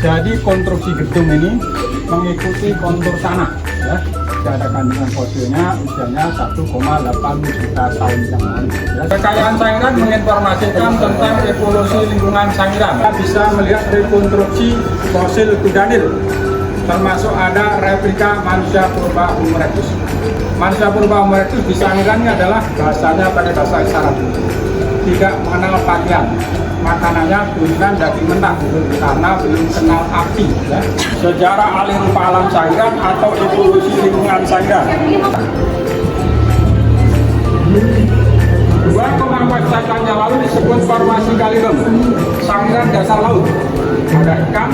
Jadi konstruksi gedung ini mengikuti kontur tanah, ya. Dikatakan dengan fosilnya usianya 1,8 juta tahun yang lalu. Ya. Kekayaan Sangiran menginformasikan tentang evolusi lingkungan Sangiran. Kita bisa melihat rekonstruksi fosil kudanil, termasuk ada replika manusia purba Homo erectus. Manusia purba Homo erectus di Sangiran ini adalah bahasanya pakai bahasa isyarat, tidak mengenal pakaian, makanannya bukan daging mentah karena belum kenal api, ya. Sejarah alih rupa alam Sangiran atau evolusi lingkungan Sangiran. 2,4 juta tahun yang lalu disebut formasi Kalilem, Sangiran dasar laut. Ada ikan,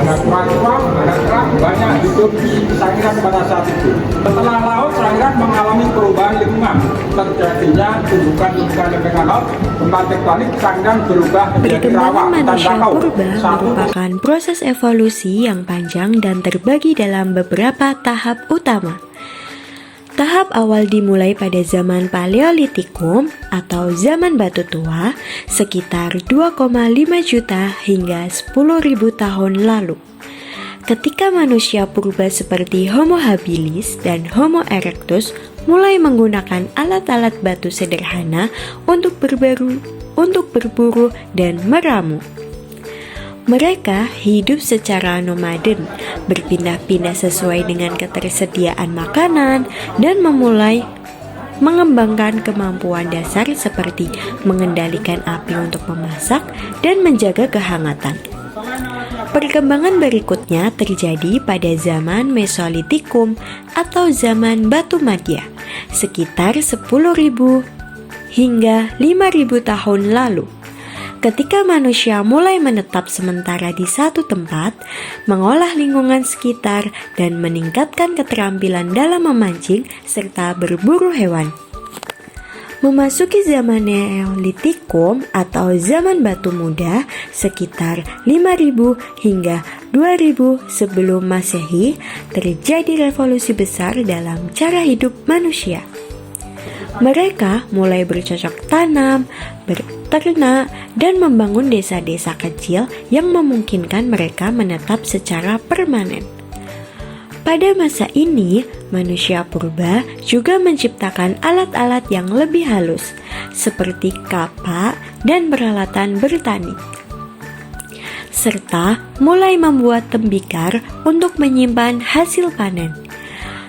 ada kura-kura, ada kerang, banyak hidup di Sangiran pada saat itu. Setelah laut, Sangiran mengalami perubahan lingkungan. Terjadinya tumbukan-tumbukan lempengan laut, gempa tektonik, Sangiran berubah menjadi rawa dan Manusia bakau. purba merupakan proses evolusi yang panjang dan terbagi dalam beberapa tahap utama. Tahap awal dimulai pada zaman Paleolitikum atau zaman batu tua sekitar 2,5 juta hingga 10.000 tahun lalu. Ketika manusia purba seperti Homo habilis dan Homo erectus mulai menggunakan alat-alat batu sederhana untuk berburu dan meramu. Mereka hidup secara nomaden, berpindah-pindah sesuai dengan ketersediaan makanan, dan memulai mengembangkan kemampuan dasar seperti mengendalikan api untuk memasak dan menjaga kehangatan. Perkembangan berikutnya terjadi pada zaman Mesolitikum atau zaman Batu Madya, sekitar 10.000 hingga 5.000 tahun lalu. Ketika manusia mulai menetap sementara di satu tempat, mengolah lingkungan sekitar, dan meningkatkan keterampilan dalam memancing serta berburu hewan. Memasuki zaman Neolitikum atau zaman batu muda sekitar 5.000 hingga 2.000 sebelum Masehi, terjadi revolusi besar dalam cara hidup manusia. Mereka mulai bercocok tanam, berternak, dan membangun desa-desa kecil yang memungkinkan mereka menetap secara permanen. Pada masa ini, manusia purba juga menciptakan alat-alat yang lebih halus, seperti kapak dan peralatan bertani, serta mulai membuat tembikar untuk menyimpan hasil panen.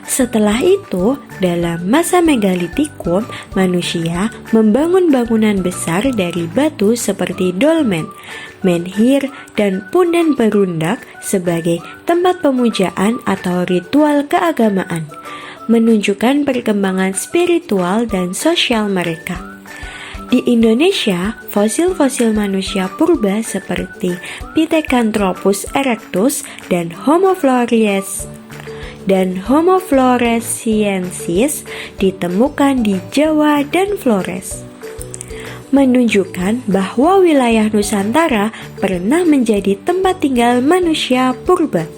Setelah itu, dalam masa Megalitikum, manusia membangun bangunan besar dari batu seperti dolmen, menhir, dan punden berundak sebagai tempat pemujaan atau ritual keagamaan, menunjukkan perkembangan spiritual dan sosial mereka. Di Indonesia, fosil-fosil manusia purba seperti Pithecanthropus erectus dan Homo floresiensis ditemukan di Jawa dan Flores, menunjukkan bahwa wilayah Nusantara pernah menjadi tempat tinggal manusia purba.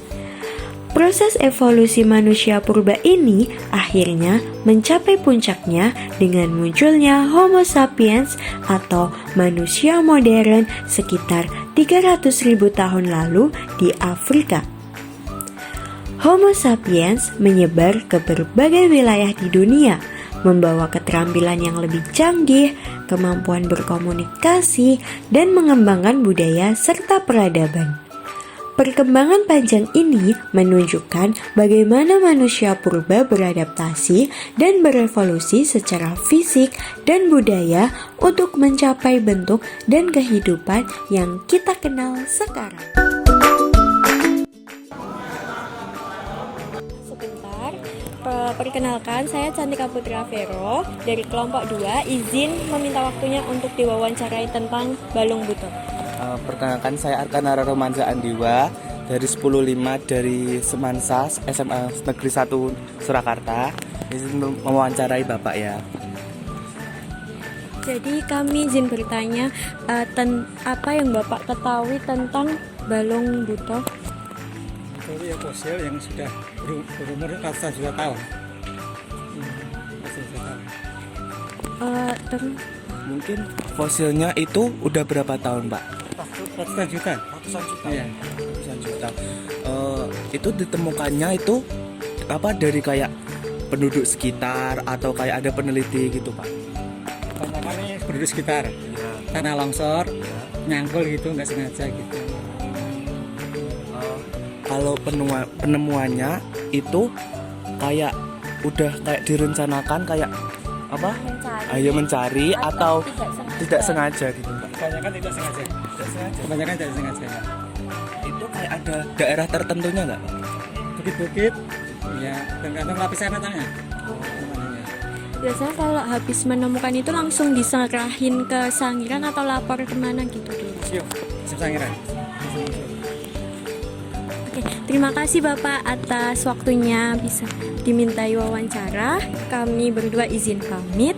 Proses evolusi manusia purba ini akhirnya mencapai puncaknya dengan munculnya Homo sapiens atau manusia modern sekitar 300.000 tahun lalu di Afrika. Homo sapiens menyebar ke berbagai wilayah di dunia, membawa keterampilan yang lebih canggih, kemampuan berkomunikasi, dan mengembangkan budaya serta peradaban. Perkembangan panjang ini menunjukkan bagaimana manusia purba beradaptasi dan berevolusi secara fisik dan budaya untuk mencapai bentuk dan kehidupan yang kita kenal sekarang. Perkenalkan, saya Cantika Putra Vero dari kelompok 2, izin meminta waktunya untuk diwawancarai tentang Balung Buto. Perkenalkan, saya Arkanara Romanza Andiwa dari 10.5 dari Semansa SMA Negeri 1 Surakarta. Izin mewawancarai Bapak ya. Jadi kami izin bertanya apa yang Bapak ketahui tentang Balung Buto? Itu ya fosil yang sudah berumur ratusan juta tahun. Mungkin fosilnya itu udah berapa tahun, Pak? Ratusan juta. Ratusan juta. Iya. Ratusan juta. tahu. Itu ditemukannya itu apa dari kayak penduduk sekitar atau kayak ada peneliti gitu Pak? Kebanyakan ini penduduk sekitar, tanah longsor, nyangkul gitu, nggak sengaja gitu. Kalau penemuannya itu kayak udah kayak direncanakan kayak apa? Ayo mencari atau tidak sengaja gitu Pak? Kebanyakan tidak sengaja. Kebanyakan tidak sengaja. Itu kayak ada daerah tertentunya nggak Pak? Bukit-bukit, ya tergantung lapisan tanahnya. Biasanya kalau habis menemukan itu langsung diserahin ke Sangiran atau lapor kemana gitu dulu? Yuk, Sangiran. Oke, terima kasih Bapak atas waktunya bisa dimintai wawancara. Kami berdua izin pamit.